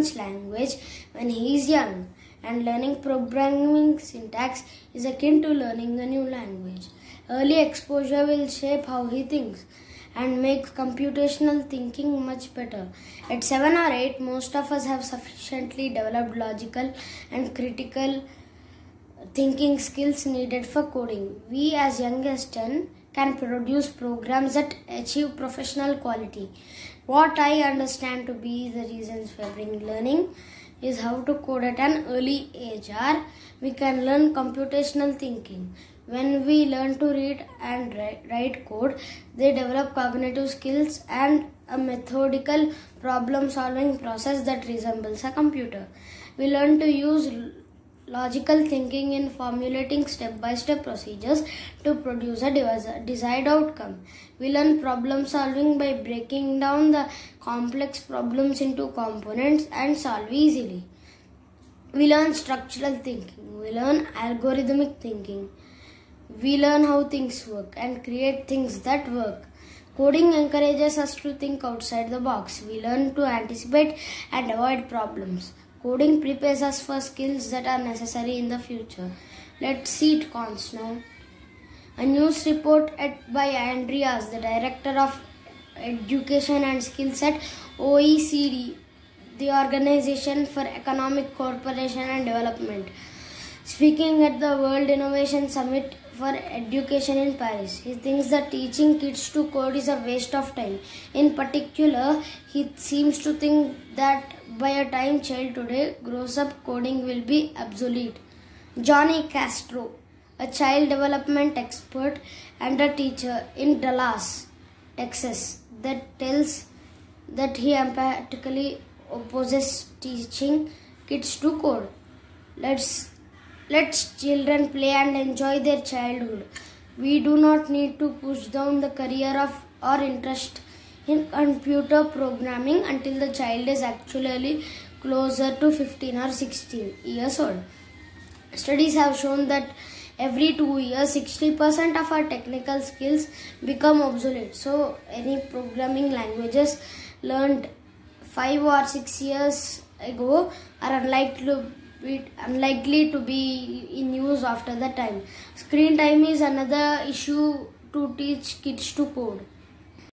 learns language when he is young, and learning programming syntax is akin to learning a new language. Early exposure will shape how he thinks and make computational thinking much better. At 7 or 8, most of us have sufficiently developed logical and critical thinking skills needed for coding. We as young as 10 can produce programs that achieve professional quality. What I understand to be the reasons for learning is how to code at an early age, or we can learn computational thinking. When we learn to read and write code, they develop cognitive skills and a methodical problem-solving process that resembles a computer. We learn to use logical thinking in formulating step-by-step procedures to produce a desired outcome. We learn problem solving by breaking down the complex problems into components and solve easily. We learn structural thinking. We learn algorithmic thinking. We learn how things work and create things that work. Coding encourages us to think outside the box. We learn to anticipate and avoid problems. Coding prepares us for skills that are necessary in the future. Let's see it cons now. A news report by Andreas, the Director of Education and Skills at OECD, the Organization for Economic Cooperation and Development, speaking at the World Innovation Summit for Education in Paris. He thinks that teaching kids to code is a waste of time. In particular, he seems to think that by a time child today grows up, coding will be obsolete. Johnny Castro, a child development expert and a teacher in Dallas, Texas, that tells that he emphatically opposes teaching kids to code. Let children play and enjoy their childhood. We do not need to push down the career of or interest in computer programming until the child is actually closer to 15 or 16 years old. Studies have shown that every 2 years, 60% of our technical skills become obsolete. So, any programming languages learned 5 or 6 years ago are unlikely to be in use after that time. Screen time is another issue to teach kids to code.